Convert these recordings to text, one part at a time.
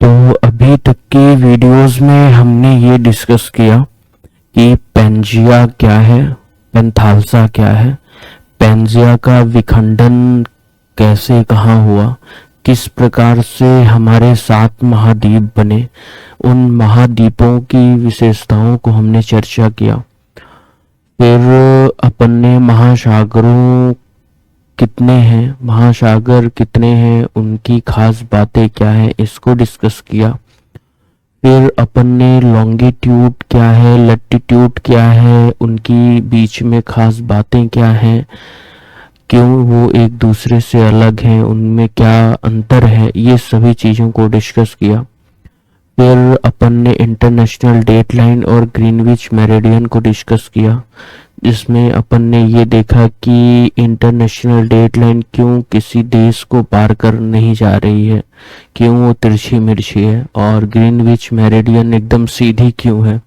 तो अभी तक की वीडियोस में हमने ये डिस्कस किया कि पेंजिया क्या है, पेंथाल्सा क्या है, पेंजिया का विखंडन कैसे कहाँ हुआ, किस प्रकार से हमारे 7 महाद्वीप बने, उन महाद्वीपों की विशेषताओं को हमने चर्चा किया। फिर अपन ने महासागरों कितने हैं, महासागर कितने हैं, उनकी खास बातें क्या है, इसको डिस्कस किया। फिर अपन ने लॉन्गिट्यूड क्या है, लैटिट्यूड क्या है, उनकी बीच में खास बातें क्या हैं, क्यों वो एक दूसरे से अलग हैं, उनमें क्या अंतर है, ये सभी चीज़ों को डिस्कस किया। फिर अपन ने इंटरनेशनल डेटलाइन और ग्रीनविच मेरिडियन को डिस्कस किया, जिसमें अपन ने ये देखा कि इंटरनेशनल डेटलाइन क्यों किसी देश को पार कर नहीं जा रही है, क्यों वो तिरछी मिर्ची है, और ग्रीनविच मेरिडियन एकदम सीधी क्यों है,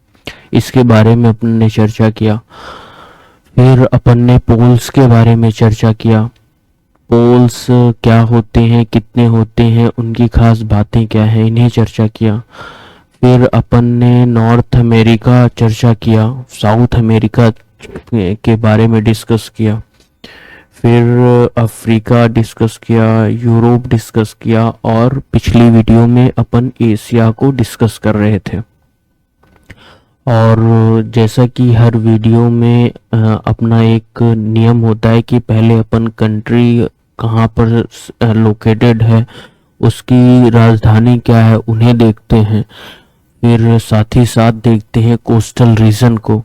इसके बारे में अपन ने चर्चा किया। फिर अपन ने पोल्स के बारे में चर्चा किया, पोल्स क्या होते हैं, कितने होते हैं, उनकी खास बातें क्या हैं, इन्हें चर्चा किया। फिर अपन ने नॉर्थ अमेरिका चर्चा किया, साउथ अमेरिका के बारे में डिस्कस किया। फिर अफ्रीका डिस्कस किया, यूरोप डिस्कस किया, और पिछली वीडियो में अपन एशिया को डिस्कस कर रहे थे। और जैसा कि हर वीडियो में अपना एक नियम होता है कि पहले अपन कंट्री कहाँ पर लोकेटेड है, उसकी राजधानी क्या है, उन्हें देखते हैं। फिर साथ ही साथ देखते हैं कोस्टल रीजन को।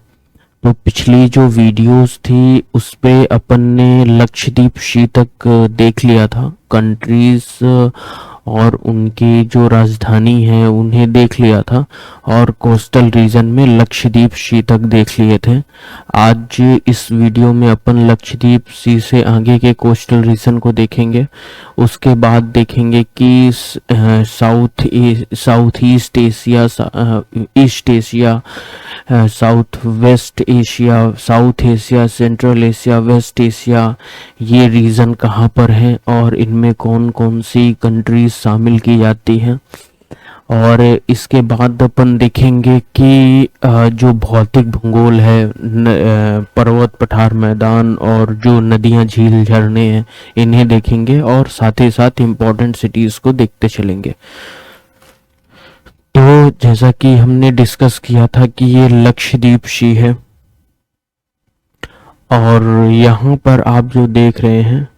तो पिछली जो वीडियोस थी उस पे अपन ने लक्षद्वीप सी तक देख लिया था, कंट्रीज और उनकी जो राजधानी है उन्हें देख लिया था, और कोस्टल रीजन में लक्षद्वीप सी तक देख लिए थे। आज इस वीडियो में अपन लक्षद्वीप सी से आगे के कोस्टल रीजन को देखेंगे। उसके बाद देखेंगे कि south east Asia, east Asia, south west Asia, south Asia, central Asia, west Asia, ये रीजन कहाँ पर हैं और इनमें कौन कौन सी कंट्रीज शामिल की जाती हैं। और इसके बाद अपन देखेंगे कि जो भौतिक भूगोल है, पर्वत पठार मैदान और जो नदियाँ झील झरने हैं, इन्हें देखेंगे, और साथ ही साथ इम्पोर्टेंट सिटीज़ को देखते चलेंगे। तो जैसा कि हमने डिस्कस किया था कि ये लक्षद्वीप सी है, और यहाँ पर आप जो देख रहे हैं,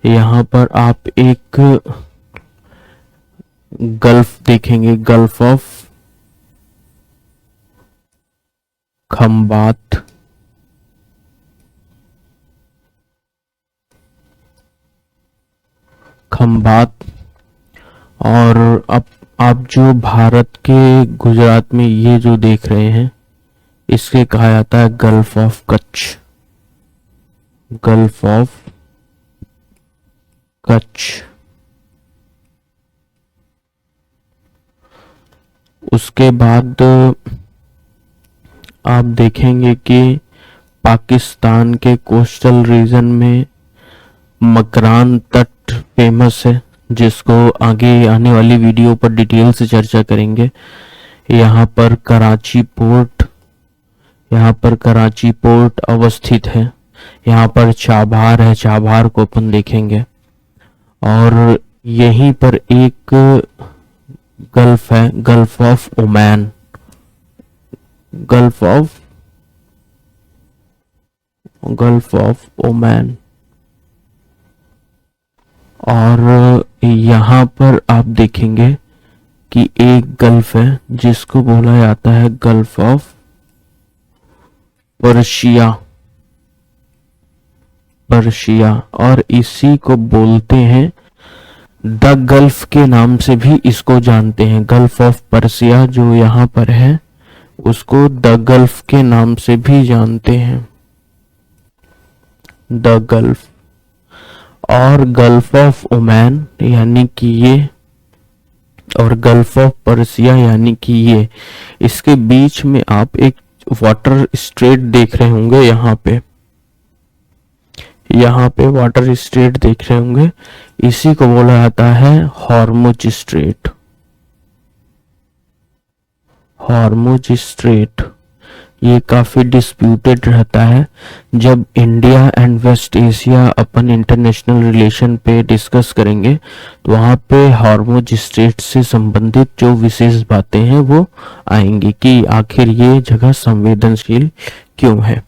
यहाँ पर आप एक गल्फ देखेंगे, गल्फ ऑफ खंबात। और अब आप जो भारत के गुजरात में ये जो देख रहे हैं, इसके कहा जाता है gulf of Kutch, gulf of Kutch. उसके बाद आप देखेंगे कि पाकिस्तान के कोस्टल रीजन में मकरान तट फेमस है, जिसको आगे आने वाली वीडियो पर डिटेल से चर्चा करेंगे। यहाँ पर कराची पोर्ट अवस्थित है। यहाँ पर चाबार है, चाबार को अपन देखेंगे। और यहीं पर एक गल्फ है, gulf of Oman, gulf of Oman. और यहाँ पर आप देखेंगे कि एक गल्फ है जिसको बोला जाता है गल्फ ऑफ पर्शिया, और इसी को बोलते हैं द गल्फ के नाम से भी इसको जानते हैं। गल्फ ऑफ पर्शिया जो यहाँ पर है, उसको द गल्फ के नाम से भी जानते हैं, द गल्फ। और गल्फ ऑफ ओमान यानी कि ये, और गल्फ ऑफ पर्शिया यानी कि ये, इसके बीच में आप एक वाटर स्ट्रेट देख रहे होंगे। यहाँ पे वाटर स्ट्रेट देख रहे होंगे, इसी को बोला जाता है हॉर्मुज स्ट्रेट। हॉर्मुज स्ट्रेट, ये काफी डिस्प्यूटेड रहता है। जब इंडिया एंड वेस्ट एशिया अपन इंटरनेशनल रिलेशन पे डिस्कस करेंगे तो वहाँ पे हॉर्मुज स्ट्रेट से संबंधित जो विशेष बातें हैं वो आएंगी कि आखिर ये जगह संवेदनशील क्यों है।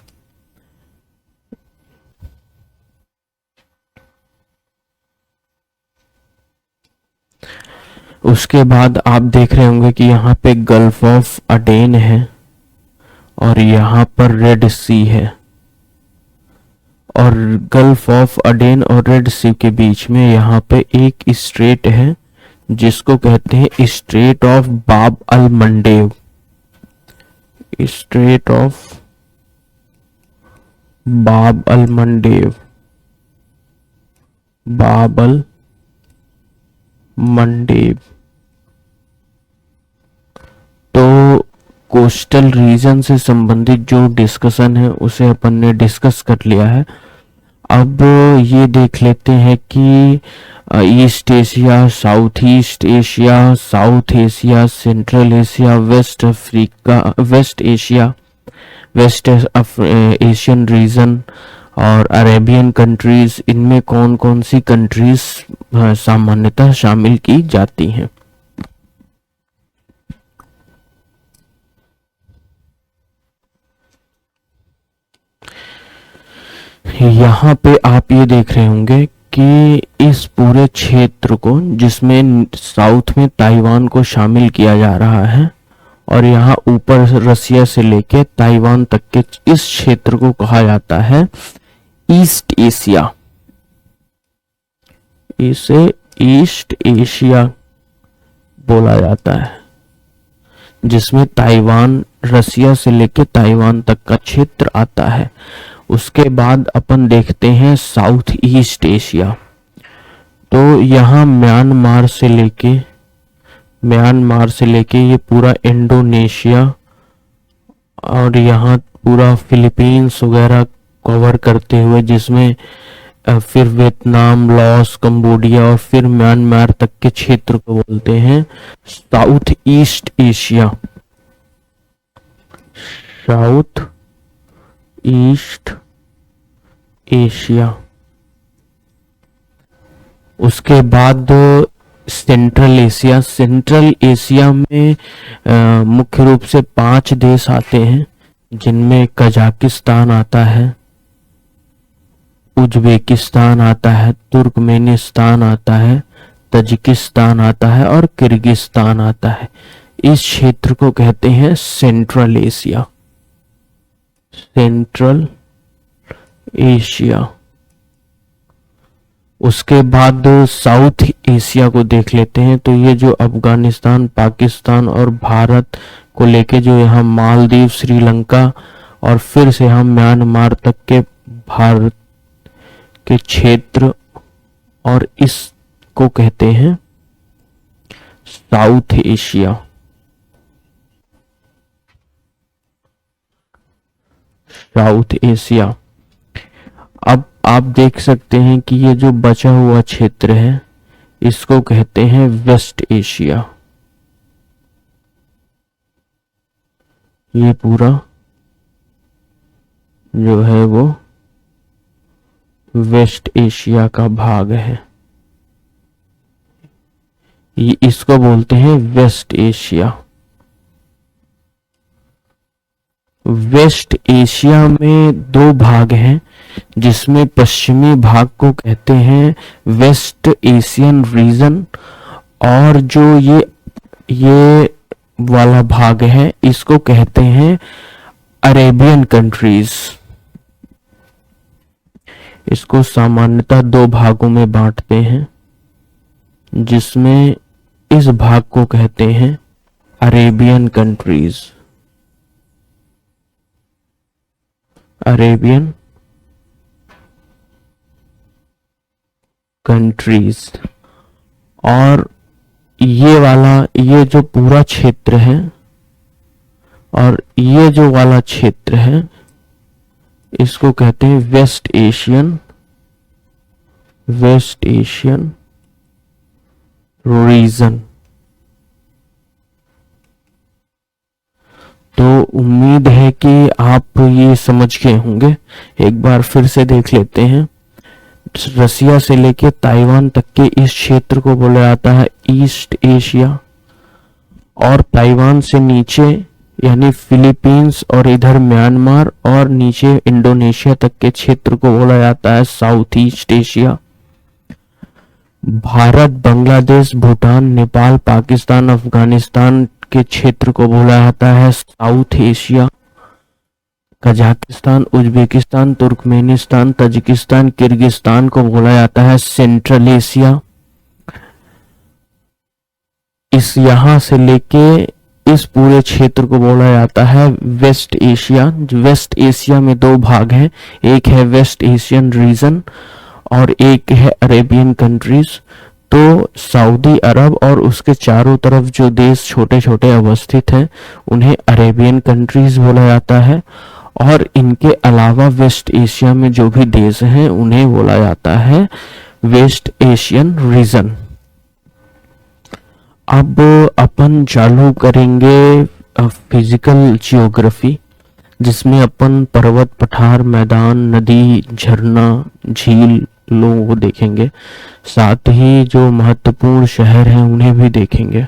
उसके बाद आप देख रहे होंगे कि यहाँ पे गल्फ ऑफ अडेन है और यहाँ पर रेड सी है, और गल्फ ऑफ अडेन और रेड सी के बीच में यहाँ पे एक स्ट्रेट है जिसको कहते हैं स्ट्रेट ऑफ बाब अल मंडेव, स्ट्रेट ऑफ बाब अल मंडेव, बाब अल मंडेव। तो कोस्टल रीजन से संबंधित जो डिस्कशन है उसे अपन ने डिस्कस कर लिया है। अब ये देख लेते हैं कि east Asia, south east Asia, south Asia, central Asia, west Africa, west Asia, west Asian region और अरेबियन कंट्रीज, इनमें कौन कौन सी कंट्रीज सामान्यतः शामिल की जाती हैं। यहाँ पे आप ये देख रहे होंगे कि इस पूरे क्षेत्र को, जिसमें साउथ में ताइवान को शामिल किया जा रहा है और यहाँ ऊपर रसिया से लेके ताइवान तक के इस क्षेत्र को कहा जाता है ईस्ट एशिया। इसे ईस्ट एशिया बोला जाता है, जिसमें ताइवान, रसिया से लेके ताइवान तक का क्षेत्र आता है। उसके बाद अपन देखते हैं साउथ ईस्ट एशिया। तो यहाँ म्यांमार से लेके ये पूरा इंडोनेशिया और यहाँ पूरा फिलीपींस वगैरह कवर करते हुए, जिसमें फिर वियतनाम, लाओस, कंबोडिया और फिर म्यांमार तक के क्षेत्र को बोलते हैं south east Asia. South east Asia. उसके बाद सेंट्रल एशिया। सेंट्रल एशिया में मुख्य रूप से 5 देश आते हैं, जिनमें कजाकिस्तान आता है, उज्बेकिस्तान आता है, तुर्कमेनिस्तान आता है, तजिकिस्तान आता है और किर्गिस्तान आता है। इस क्षेत्र को कहते हैं सेंट्रल एशिया। Central Asia. उसके बाद साउथ एशिया को देख लेते हैं। तो ये जो अफगानिस्तान, पाकिस्तान और भारत को लेके जो यहाँ मालदीव, श्रीलंका और फिर से हम म्यांमार तक के भारत के क्षेत्र, और इसको कहते हैं साउथ एशिया। South Asia. अब आप देख सकते हैं कि ये जो बचा हुआ क्षेत्र है इसको कहते हैं वेस्ट एशिया। ये पूरा जो है वो वेस्ट एशिया का भाग है, ये इसको बोलते हैं वेस्ट एशिया। वेस्ट एशिया में 2 भाग हैं, जिसमें पश्चिमी भाग को कहते हैं वेस्ट एशियन रीजन, और जो ये वाला भाग है इसको कहते हैं अरेबियन कंट्रीज। इसको सामान्यतः 2 भागों में बांटते हैं, जिसमें इस भाग को कहते हैं अरेबियन कंट्रीज। Arabian countries. और ये जो पूरा क्षेत्र है और ये जो वाला क्षेत्र है इसको कहते हैं वेस्ट एशियन रीजन। तो उम्मीद है कि आप ये समझ गए होंगे। एक बार फिर से देख लेते हैं। रसिया से लेके ताइवान तक के इस क्षेत्र को बोला जाता है ईस्ट एशिया, और ताइवान से नीचे यानी फिलीपींस और इधर म्यांमार और नीचे इंडोनेशिया तक के क्षेत्र को बोला जाता है south east Asia. Bharat, Bangladesh, Bhutan, Nepal, Pakistan, Afghanistan के क्षेत्र को बोला जाता है south Asia. Kazakhstan, Uzbekistan, Turkmenistan, Tajikistan, Kyrgyzstan को बोला जाता है सेंट्रल एशिया। इस यहां से लेके इस पूरे क्षेत्र को बोला जाता है वेस्ट एशिया। वेस्ट एशिया में दो भाग हैं, एक है वेस्ट एशियन रीजन और एक है अरेबियन कंट्रीज। तो सऊदी अरब और उसके चारों तरफ जो देश छोटे छोटे अवस्थित हैं उन्हें अरेबियन कंट्रीज बोला जाता है, और इनके अलावा वेस्ट एशिया में जो भी देश हैं उन्हें बोला जाता है वेस्ट एशियन रीजन। अब अपन चालू करेंगे फिजिकल जियोग्राफी, जिसमें अपन पर्वत, पठार, मैदान, नदी, झरना, झील लोगों को देखेंगे, साथ ही जो महत्वपूर्ण शहर हैं उन्हें भी देखेंगे।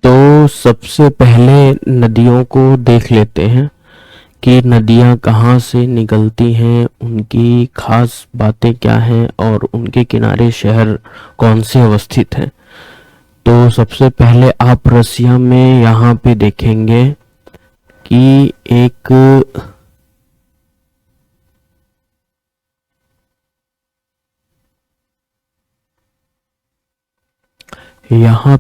तो सबसे पहले नदियों को देख लेते हैं कि नदियां कहाँ से निकलती हैं, उनकी खास बातें क्या हैं और उनके किनारे शहर कौन से अवस्थित हैं। तो सबसे पहले आप रसिया में यहाँ पे देखेंगे कि यहाँ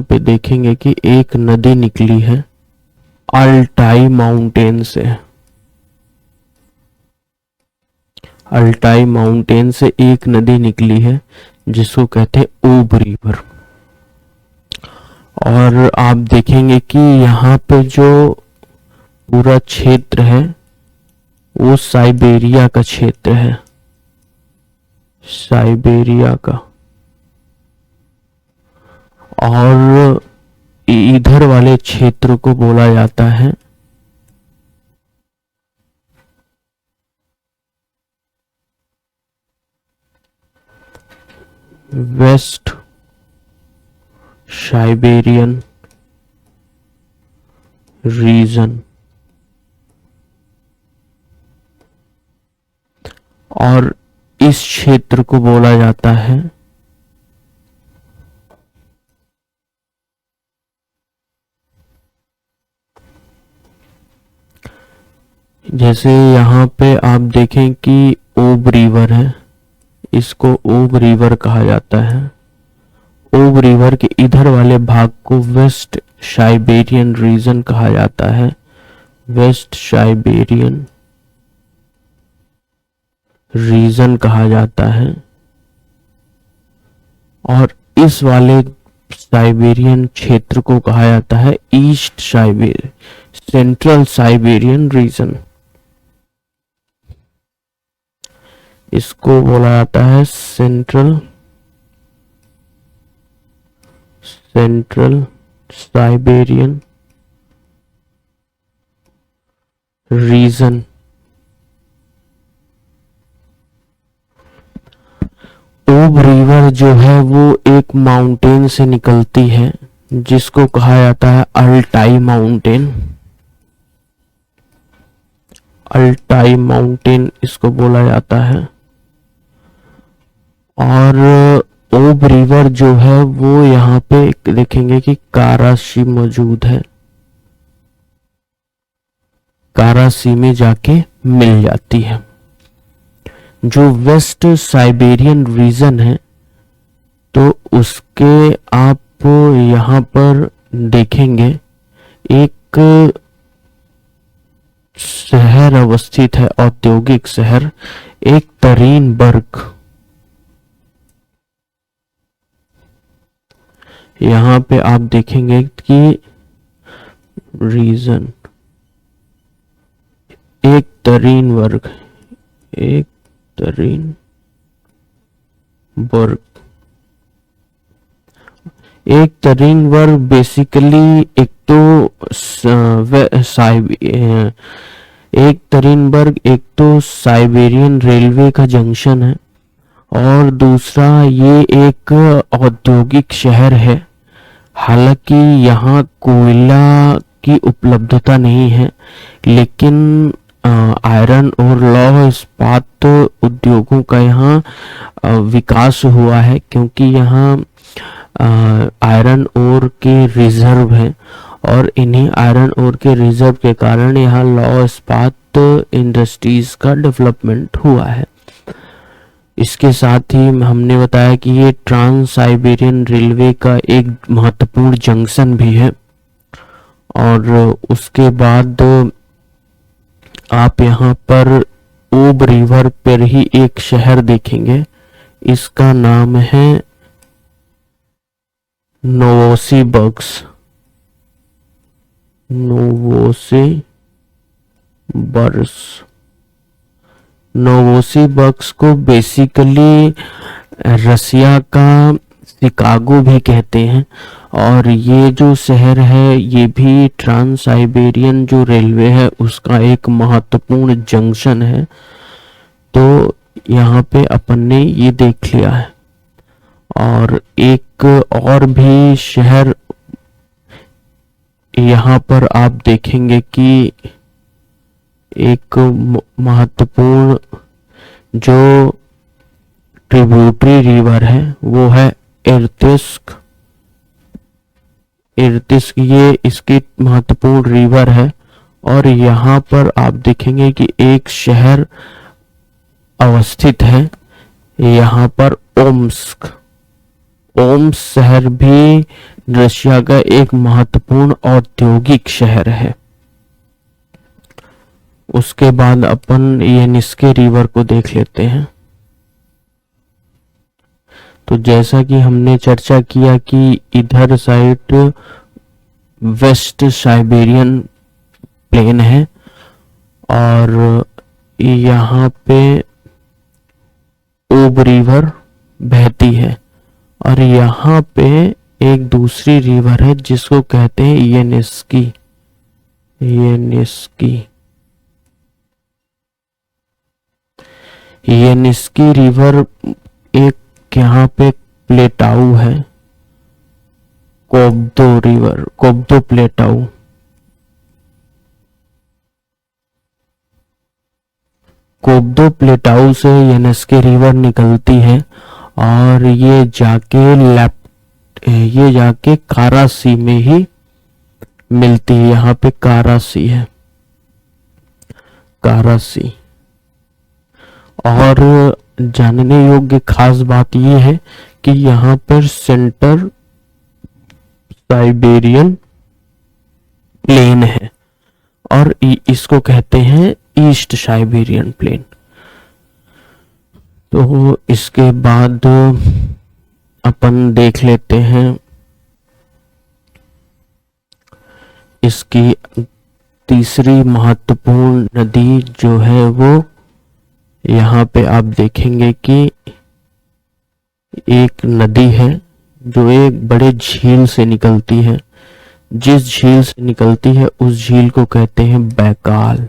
पे देखेंगे कि एक नदी निकली है अल्टाई माउंटेन से। अल्टाई माउंटेन से एक नदी निकली है जिसको कहते हैं ओब रिवर। और आप देखेंगे कि यहाँ पे जो पूरा क्षेत्र है वो साइबेरिया का क्षेत्र है, साइबेरिया का। और इधर वाले क्षेत्र को बोला जाता है वेस्ट साइबेरियन रीजन। और इस क्षेत्र को बोला जाता है जैसे यहाँ पे आप देखें कि ओब रिवर है, इसको ओब रिवर कहा जाता है। ओब रिवर के इधर वाले भाग को वेस्ट साइबेरियन रीजन कहा जाता है, वेस्ट साइबेरियन रीजन कहा जाता है। और इस वाले साइबेरियन क्षेत्र को कहा जाता है east Siberian, central Siberian region. इसको बोला जाता है central Siberian region. Ob river जो है वो एक माउंटेन से निकलती है जिसको कहा जाता है अल्टाई माउंटेन। अल्टाई माउंटेन इसको बोला जाता है। और ओब रिवर जो है वो यहाँ पे देखेंगे कि काराशी मौजूद है, काराशी में जाके मिल जाती है। जो वेस्ट साइबेरियन रीजन है तो उसके आप यहाँ पर देखेंगे एक शहर अवस्थित है, औद्योगिक शहर, एक तरीनबर्ग। यहाँ पे आप देखेंगे कि रीजन एक तरीनबर्ग, एक तरीनबर्ग। एक तरिनबर्ग बेसिकली एक तरिनबर्ग एक तो साइबेरियन रेलवे का जंक्शन है, और दूसरा ये एक औद्योगिक शहर है। हालांकि यहाँ कोयला की उपलब्धता नहीं है, लेकिन आयरन और लौह इस्पात उद्योगों का यहाँ विकास हुआ है, क्योंकि यहाँ आयरन ओर के रिजर्व हैं, और इन्हीं आयरन ओर के रिजर्व के कारण यहाँ लौह इस्पात इंडस्ट्रीज का डेवलपमेंट हुआ है। इसके साथ ही हमने बताया कि ये ट्रांस साइबेरियन रेलवे का एक महत्वपूर्ण जंक्शन भी है। और उसके बाद आप यहाँ पर ओब रिवर पर ही एक शहर देखेंगे, इसका नाम है नोवोसिबर्स्क। नोवोसिबर्स्क को बेसिकली रसिया का शिकागो भी कहते हैं, और ये जो शहर है ये भी ट्रांस साइबेरियन जो रेलवे है उसका एक महत्वपूर्ण जंक्शन है। तो यहाँ पे अपन ने ये देख लिया है। और एक और भी शहर यहाँ पर आप देखेंगे कि एक महत्वपूर्ण जो ट्रिब्यूटरी रिवर है वो है इर्तिस्क। ये इसकी महत्वपूर्ण रिवर है। और यहाँ पर आप देखेंगे कि एक शहर अवस्थित है, यहाँ पर ओम्स्क शहर भी रशिया का एक महत्वपूर्ण औद्योगिक शहर है। उसके बाद अपन येनिस्की रिवर को देख लेते हैं। तो जैसा कि हमने चर्चा किया कि इधर साइड वेस्ट साइबेरियन प्लेन है, और यहाँ पे ओब रिवर बहती है, और यहाँ पे एक दूसरी रिवर है जिसको कहते हैं येनिस्की। येनिस्की रिवर एक यहाँ पे प्लेटाऊ है, कोब्दो प्लेटाऊ। कोब्दो प्लेटाऊ से येनिस्की रिवर निकलती है, और ये जाके कारा सी में ही मिलती है। यहाँ पे कारा सी है, कारा सी। और जानने योग्य खास बात यह है कि यहाँ पर सेंटर साइबेरियन प्लेन है, और इसको कहते हैं ईस्ट साइबेरियन प्लेन। तो इसके बाद अपन देख लेते हैं इसकी तीसरी महत्वपूर्ण नदी जो है वो, यहाँ पे आप देखेंगे कि एक नदी है जो एक बड़े झील से निकलती है। जिस झील से निकलती है उस झील को कहते हैं बैकाल।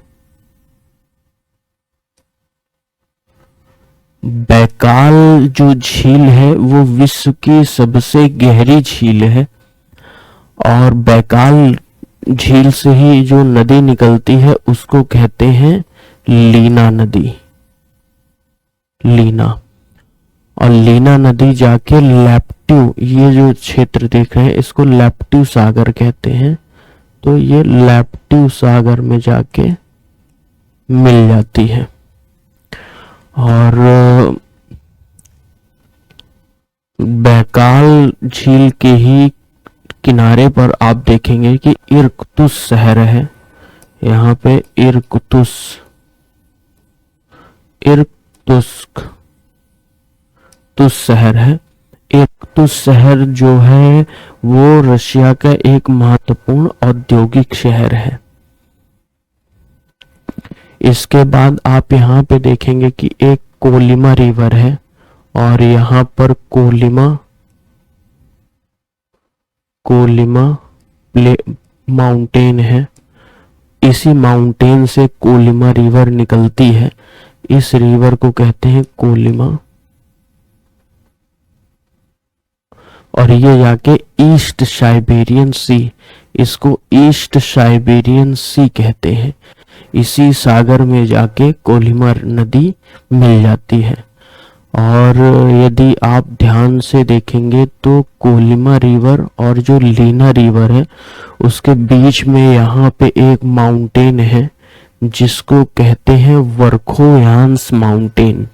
बैकाल जो झील है वो विश्व की सबसे गहरी झील है, और बैकाल झील से ही जो नदी निकलती है उसको कहते हैं लीना नदी। और लीना नदी जाके लैप्टिव, ये जो क्षेत्र देख रहे हैं इसको लैप्टिव सागर कहते हैं। तो ये लैप्टिव सागर में जाके मिल जाती है। और बैकाल झील के ही किनारे पर आप देखेंगे कि इर्कुत्स्क शहर है। यहाँ पे इर्कुत्स्क शहर है। इर्कुत्स्क शहर जो है वो रशिया का एक महत्वपूर्ण औद्योगिक शहर है। इसके बाद आप यहाँ पे देखेंगे कि एक कोलिमा रिवर है, और यहाँ पर कोलिमा कोलिमा माउंटेन है। इसी माउंटेन से कोलिमा रिवर निकलती है। इस रिवर को कहते हैं कोलिमा, और ये जाके ईस्ट साइबेरियन सी, इसको ईस्ट साइबेरियन सी कहते हैं। इसी सागर में जाके कोलिमा नदी मिल जाती है। और यदि आप ध्यान से देखेंगे तो कोलिमा रिवर और जो लीना रिवर है उसके बीच में यहाँ पे एक माउंटेन है जिसको कहते हैं वर्खोयांस माउंटेन।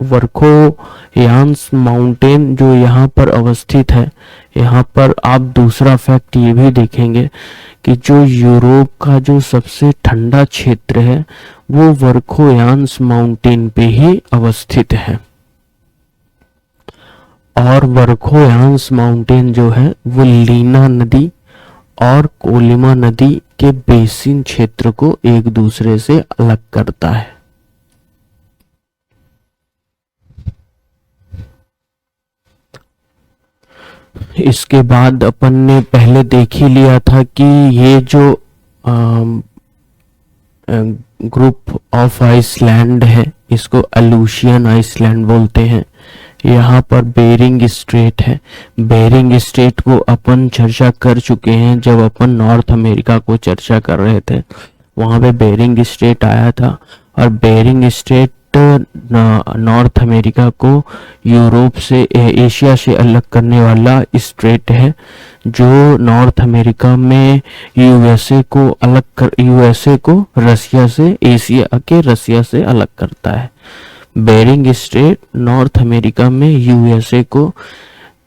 वर्खोयांस माउंटेन जो यहाँ पर अवस्थित है। यहाँ पर आप दूसरा फैक्ट ये भी देखेंगे कि जो यूरोप का जो सबसे ठंडा क्षेत्र है वो वर्खोयांस माउंटेन पे ही अवस्थित है। और वर्खोयांस माउंटेन जो है वो लीना नदी और कोलिमा नदी के बेसिन क्षेत्र को एक दूसरे से अलग करता है। इसके बाद अपन ने पहले देख ही लिया था कि ये जो ग्रुप ऑफ आइसलैंड है इसको अल्यूशियन आइसलैंड बोलते हैं। यहाँ पर बेरिंग स्ट्रेट है। बेरिंग स्ट्रेट को अपन चर्चा कर चुके हैं जब अपन नॉर्थ अमेरिका को चर्चा कर रहे थे, वहां पे बेरिंग स्ट्रेट आया था। और बेरिंग स्ट्रेट नॉर्थ अमेरिका को यूरोप से एशिया से अलग करने वाला स्ट्रेट है जो नॉर्थ अमेरिका में यूएसए को रसिया से, एशिया के रसिया से अलग करता है। बेरिंग स्ट्रेट नॉर्थ अमेरिका में यूएसए को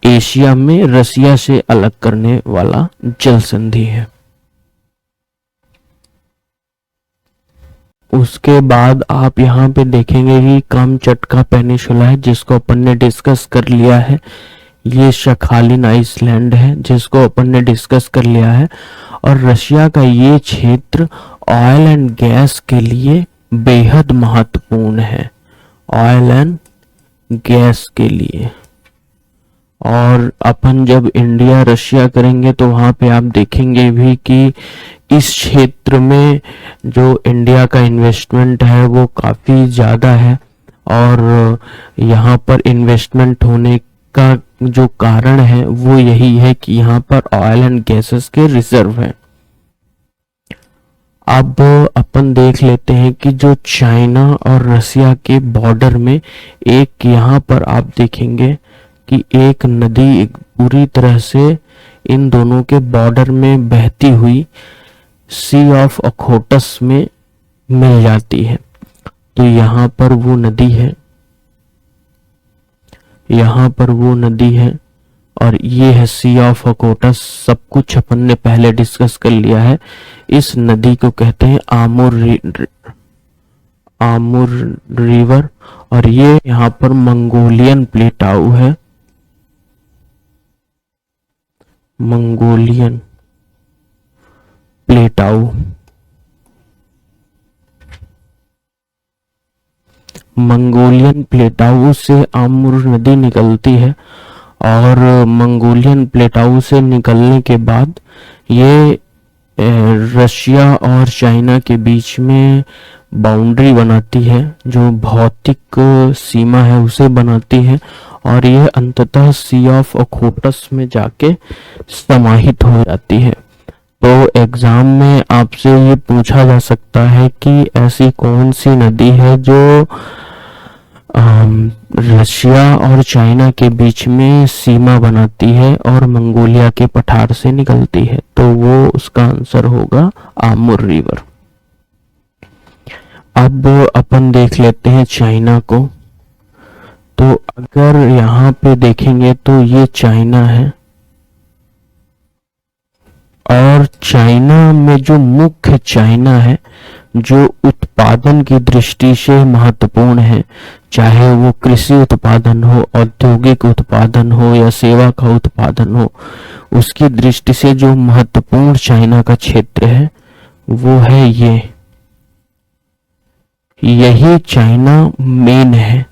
एशिया में रसिया से अलग करने वाला जल संधि है। उसके बाद आप यहाँ पे देखेंगे कि कामचटका पेनिनसुला है जिसको अपन ने डिस्कस कर लिया है। ये शखालिन आइसलैंड है जिसको अपन ने डिस्कस कर लिया है। और रशिया का ये क्षेत्र ऑयल एंड गैस के लिए बेहद महत्वपूर्ण है, ऑयल एंड गैस के लिए। और अपन जब इंडिया रशिया करेंगे तो वहां पे आप देखेंगे भी कि इस क्षेत्र में जो इंडिया का इन्वेस्टमेंट है वो काफी ज्यादा है। और यहाँ पर इन्वेस्टमेंट होने का जो कारण है वो यही है कि यहाँ पर ऑयल एंड गैसेस के रिजर्व हैं। अब अपन देख लेते हैं कि जो चाइना और रसिया के बॉर्डर में एक यहाँ पर आप देखेंगे कि एक नदी पूरी तरह से इन दोनों के बॉर्डर में बहती हुई सी ऑफ अखोटस में मिल जाती है। तो यहाँ पर वो नदी है, यहाँ पर वो नदी है और ये है सी ऑफ अखोटस। सब कुछ अपन ने पहले डिस्कस कर लिया है। इस नदी को कहते हैं आमुर रिवर। और ये यहाँ पर मंगोलियन प्लेटाऊ है, मंगोलियन प्लेटाऊ। मंगोलियन प्लेटाऊ से आमुर नदी निकलती है और मंगोलियन प्लेटाऊ से निकलने के बाद ये रशिया और चाइना के बीच में बाउंड्री बनाती है, जो भौतिक सीमा है उसे बनाती है। और यह अंततः सी ऑफ अखोटस में जाके समाहित हो जाती है। तो एग्जाम में आपसे ये पूछा जा सकता है कि ऐसी कौन सी नदी है जो रशिया और चाइना के बीच में सीमा बनाती है और मंगोलिया के पठार से निकलती है। तो वो उसका आंसर होगा आमुर रिवर। अब अपन देख लेते हैं चाइना को। तो अगर यहाँ पे देखेंगे तो ये चाइना है और चाइना में जो मुख्य चाइना है जो उत्पादन की दृष्टि से महत्वपूर्ण है, चाहे वो कृषि उत्पादन हो, औद्योगिक उत्पादन हो या सेवा का उत्पादन हो, उसकी दृष्टि से जो महत्वपूर्ण चाइना का क्षेत्र है वो है यही चाइना मेन है।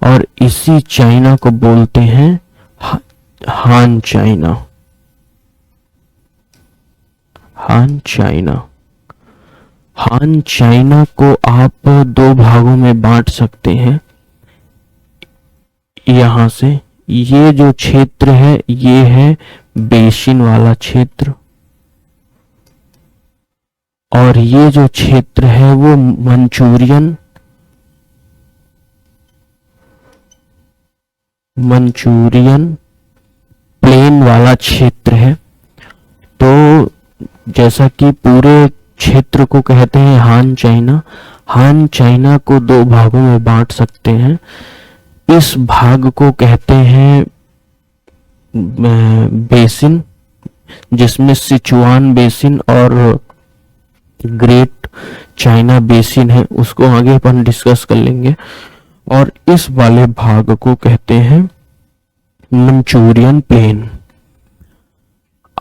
और इसी चाइना को बोलते हैं हान चाइना। हान चाइना, हान चाइना को आप दो भागों में बांट सकते हैं। यहां से ये जो क्षेत्र है ये है बेसिन वाला क्षेत्र, और ये जो क्षेत्र है वो मंचूरियन प्लेन वाला क्षेत्र है। तो जैसा कि पूरे क्षेत्र को कहते हैं हान चाइना, हान चाइना को दो भागों में बांट सकते हैं। इस भाग को कहते हैं बेसिन, जिसमें सिचुआन बेसिन और ग्रेट चाइना बेसिन है, उसको आगे अपन डिस्कस कर लेंगे। और इस वाले भाग को कहते हैं मंचूरियन प्लेन।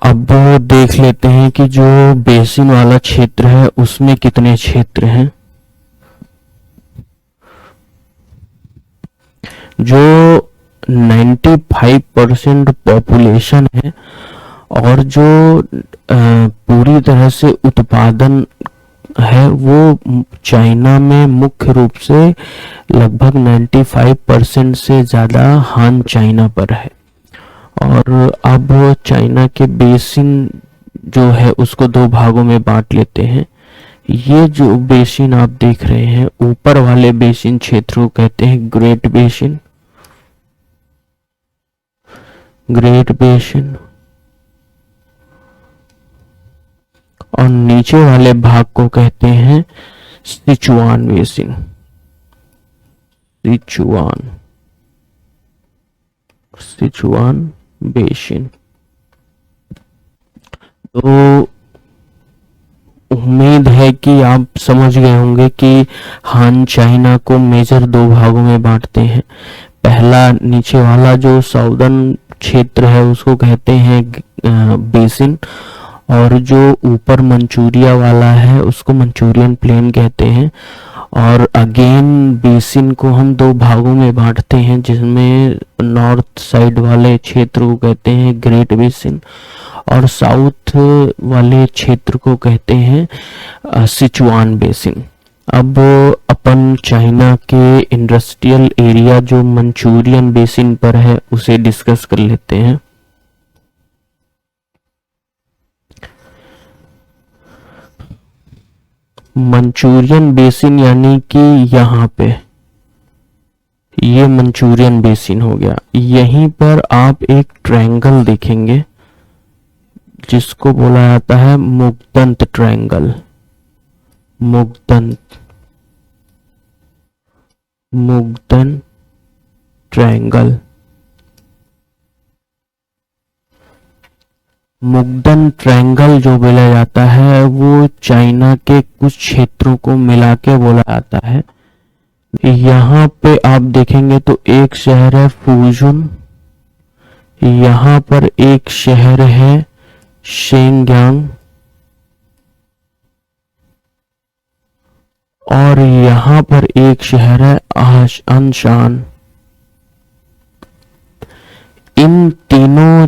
अब देख लेते हैं कि जो बेसिन वाला क्षेत्र है उसमें कितने क्षेत्र हैं। जो 95% पॉपुलेशन है और जो पूरी तरह से उत्पादन है वो चाइना में मुख्य रूप से लगभग 95% से ज़्यादा हान चाइना पर है। और अब चाइना के बेसिन जो है उसको दो भागों में बांट लेते हैं। ये जो बेसिन आप देख रहे हैं, ऊपर वाले बेसिन क्षेत्र को कहते हैं ग्रेट बेसिन, ग्रेट बेसिन, और नीचे वाले भाग को कहते हैं सिचुआन बेसिन, सिचुआन बेसिन। तो उम्मीद है कि आप समझ गए होंगे कि हान चाइना को मेजर दो भागों में बांटते हैं। पहला नीचे वाला जो साउदर्न क्षेत्र है उसको कहते हैं बेसिन, और जो ऊपर मंचूरिया वाला है उसको मंचूरियन प्लेन कहते हैं। और अगेन बेसिन को हम दो भागों में बांटते हैं, जिसमें नॉर्थ साइड वाले क्षेत्र को कहते हैं ग्रेट बेसिन और साउथ वाले क्षेत्र को कहते हैं सिचुआन बेसिन। अब अपन चाइना के इंडस्ट्रियल एरिया जो मंचूरियन बेसिन पर है उसे डिस्कस कर लेते हैं। मंचूरियन बेसिन यानी कि यहाँ पे ये मंचूरियन बेसिन हो गया। यहीं पर आप एक ट्रायंगल देखेंगे जिसको बोला जाता है मुग्दंत ट्रायंगल, मुग्दन ट्रायंगल। मुग्दन ट्रायंगल जो बोला जाता है वो चाइना के कुछ क्षेत्रों को मिला के बोला जाता है। यहाँ पे आप देखेंगे तो एक शहर है फूजुन, यहाँ पर एक शहर है शेंगयांग, और यहाँ पर एक शहर है अनशान। इन तीनों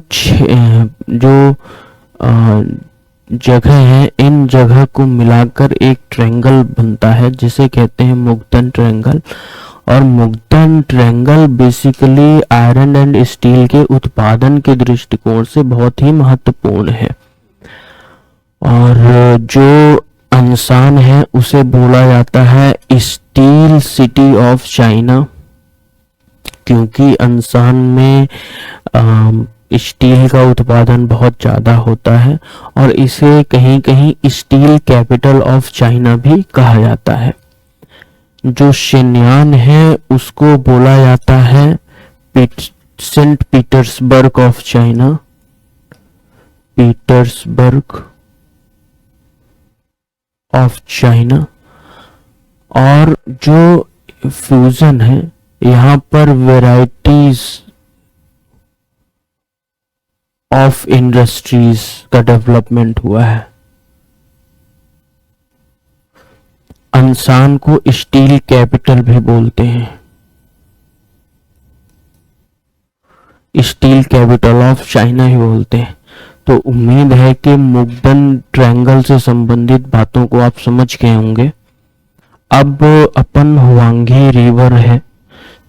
जो जगह है, इन जगह को मिलाकर एक ट्रायंगल बनता है जिसे कहते हैं मुग्दन ट्रायंगल। और मुग्दन triangle basically iron and steel के उत्पादन के दृष्टिकोण से बहुत ही महत्वपूर्ण है। और जो अनसान है उसे बोला जाता है स्टील सिटी ऑफ चाइना, क्योंकि अनसान में स्टील का उत्पादन बहुत ज़्यादा होता है और इसे कहीं कहीं स्टील कैपिटल ऑफ चाइना भी कहा जाता है। जो शेन्यान है उसको बोला जाता है Saint Petersburg of China, Petersburg of China. और जो फ्यूजन है यहाँ पर वेराइटीज ऑफ इंडस्ट्रीज का डेवलपमेंट हुआ है। अनसान को स्टील कैपिटल भी बोलते हैं। स्टील कैपिटल ऑफ चाइना ही बोलते हैं। तो उम्मीद है कि मुगदन ट्रायंगल से संबंधित बातों को आप समझ गए होंगे। अब अपन हुआंगी रिवर है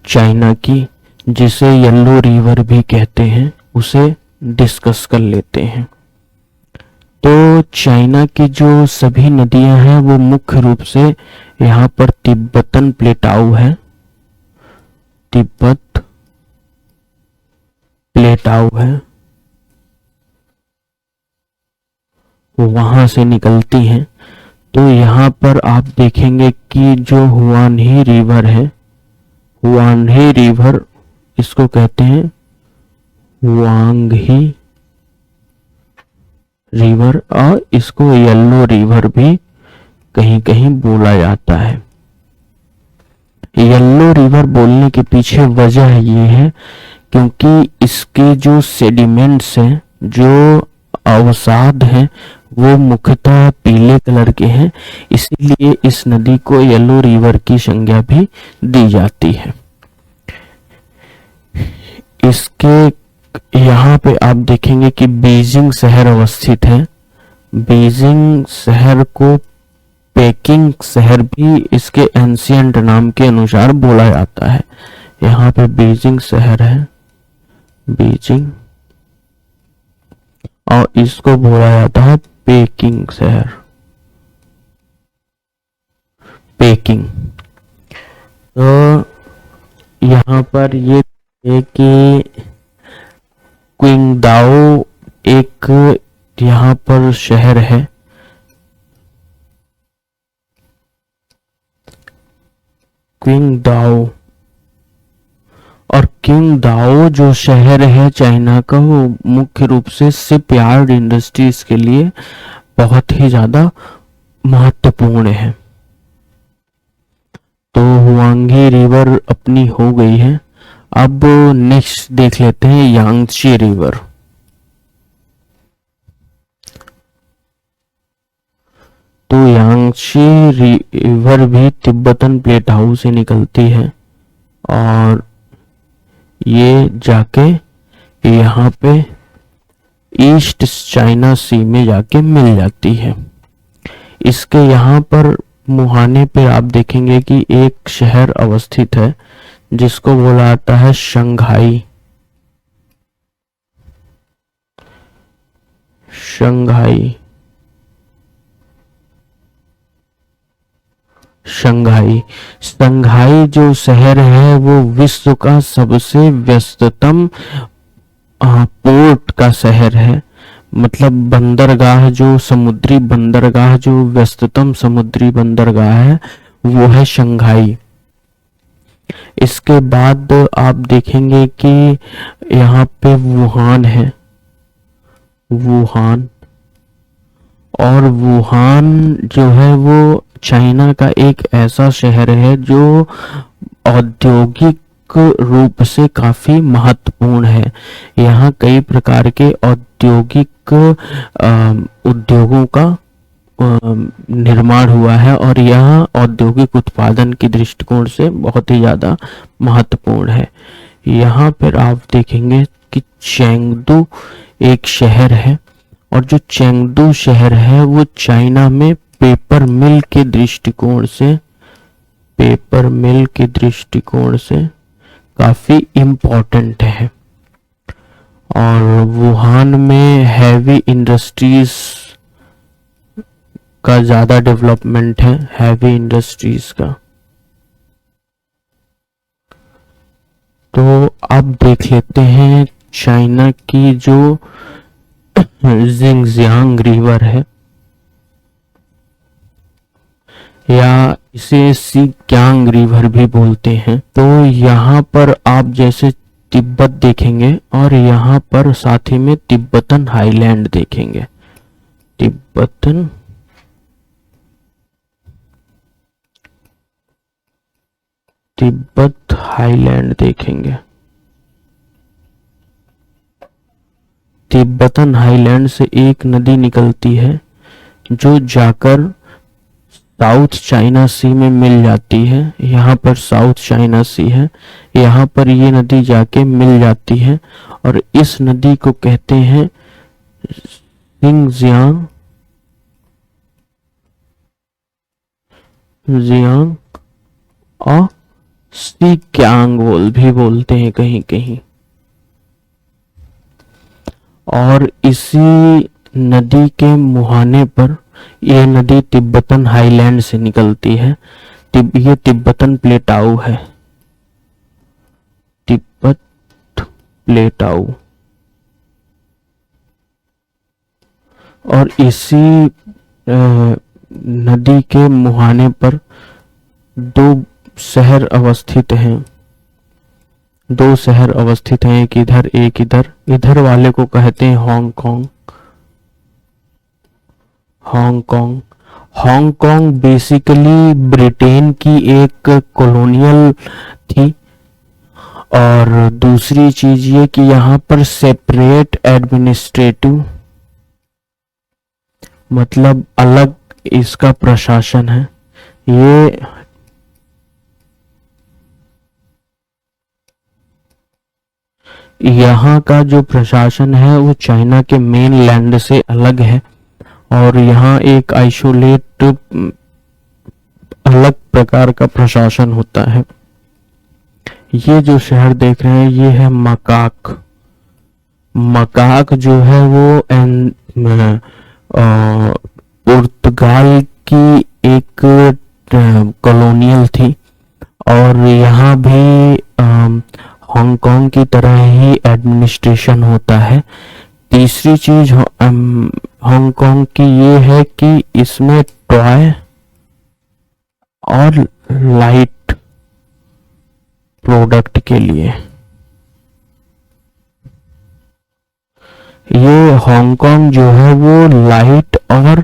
चाइना की, जिसे येलो रिवर भी कहते हैं, उसे डिस्कस कर लेते हैं। तो चाइना की जो सभी नदियां हैं वो मुख्य रूप से यहाँ पर तिब्बतन प्लेटाऊ है, तिब्बत प्लेटाऊ है, वहां से निकलती हैं। तो यहाँ पर आप देखेंगे कि जो हुआनही रिवर है, हुआनही रिवर इसको कहते हैं हुआंगही रिवर, और इसको येलो रिवर भी कहीं कहीं बोला जाता है। येलो रिवर बोलने के पीछे वजह ये है क्योंकि इसके जो सेडिमेंट्स हैं, जो अवसाद हैं, वो मुख्यतः पीले कलर के हैं, इसीलिए इस नदी को येलो रिवर की संज्ञा भी दी जाती है। इसके यहाँ पे आप देखेंगे कि बीजिंग शहर अवस्थित है। बीजिंग शहर को पेकिंग शहर भी इसके एंशियंट नाम के अनुसार बोला जाता है। यहाँ पे बीजिंग शहर है, बीजिंग, और इसको बोला जाता है पेकिंग शहर, पेकिंग। तो यहाँ पर ये है कि क्विंगदाओ एक यहाँ पर शहर है, क्विंगदाओ, और क्विंगदाओ जो शहर है चाइना का, वो मुख्य रूप से शिपयार्ड इंडस्ट्रीज के लिए बहुत ही ज्यादा महत्वपूर्ण है। तो हुआंगी रिवर अपनी हो गई है। अब नेक्स्ट देख लेते हैं यांगची रिवर। तो यांगची रिवर भी तिब्बतन प्लेटाऊ से निकलती है और ये जाके यहाँ पे ईस्ट चाइना सी में जाके मिल जाती है। इसके यहाँ पर मुहाने पे आप देखेंगे कि एक शहर अवस्थित है जिसको बोला जाता है शंघाई, शंघाई, शंघाई। शंघाई जो शहर है वो विश्व का सबसे व्यस्ततम पोर्ट का शहर है, मतलब बंदरगाह, जो समुद्री बंदरगाह, जो व्यस्ततम समुद्री बंदरगाह है वो है शंघाई। इसके बाद आप देखेंगे कि यहाँ पे वुहान है, वुहान, और वुहान जो है वो चाइना का एक ऐसा शहर है जो औद्योगिक रूप से काफी महत्वपूर्ण है। यहाँ कई प्रकार के औद्योगिक उद्योगों का निर्माण हुआ है और यह औद्योगिक उत्पादन की दृष्टिकोण से बहुत ही ज्यादा महत्वपूर्ण है। यहाँ पर आप देखेंगे कि चेंगडू एक शहर है, और जो चेंगडू शहर है वो चाइना में पेपर मिल के दृष्टिकोण से, पेपर मिल के दृष्टिकोण से काफी इम्पोर्टेंट है। और वुहान में हैवी इंडस्ट्रीज का ज्यादा डेवलपमेंट है, हैवी इंडस्ट्रीज का। तो अब देख लेते हैं चाइना की जो जिंगजियांग रिवर है, या इसे सिक्यांग रिवर भी बोलते हैं। तो यहाँ पर आप जैसे तिब्बत देखेंगे और यहाँ पर साथ ही में तिब्बतन हाईलैंड देखेंगे, तिब्बतन तिब्बत हाईलैंड देखेंगे। तिब्बतन हाईलैंड से एक नदी निकलती है जो जाकर साउथ चाइना सी में मिल जाती है। यहाँ पर साउथ चाइना सी है, यहाँ पर ये नदी जाके मिल जाती है और इस नदी को कहते हैं सिंगजियांग और सीक्यांग भी बोलते हैं कहीं कहीं। और इसी नदी के मुहाने पर यह नदी तिब्बतन हाईलैंड से निकलती है। ये तिब्बतन प्लेटाऊ है, तिब्बत प्लेटाऊ। और इसी नदी के मुहाने पर दो शहर अवस्थित हैं, एक इधर एक इधर। इधर वाले को कहते हैं हांगकांग। हांगकांग बेसिकली ब्रिटेन की एक कॉलोनियल थी। और दूसरी चीज ये कि यहाँ पर सेपरेट एडमिनिस्ट्रेटिव मतलब अलग इसका प्रशासन है। ये यहाँ का जो प्रशासन है वो चाइना के मेन लैंड से अलग है और यहाँ एक आइसोलेट अलग प्रकार का प्रशासन होता है। ये जो शहर देख रहे हैं ये है मकाक। मकाक जो है वो पुर्तगाल की एक कॉलोनियल थी और यहाँ भी हांगकांग की तरह ही एडमिनिस्ट्रेशन होता है। तीसरी चीज हांगकांग की ये है कि इसमें टॉय और लाइट प्रोडक्ट के लिए, ये हांगकांग जो है वो लाइट और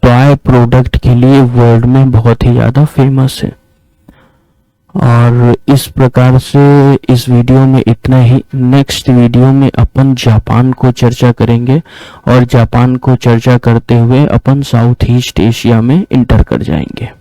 टॉय प्रोडक्ट के लिए वर्ल्ड में बहुत ही ज़्यादा फेमस है। और इस प्रकार से इस वीडियो में इतना ही। नेक्स्ट वीडियो में अपन जापान को चर्चा करेंगे और जापान को चर्चा करते हुए अपन साउथ ईस्ट एशिया में इंटर कर जाएंगे।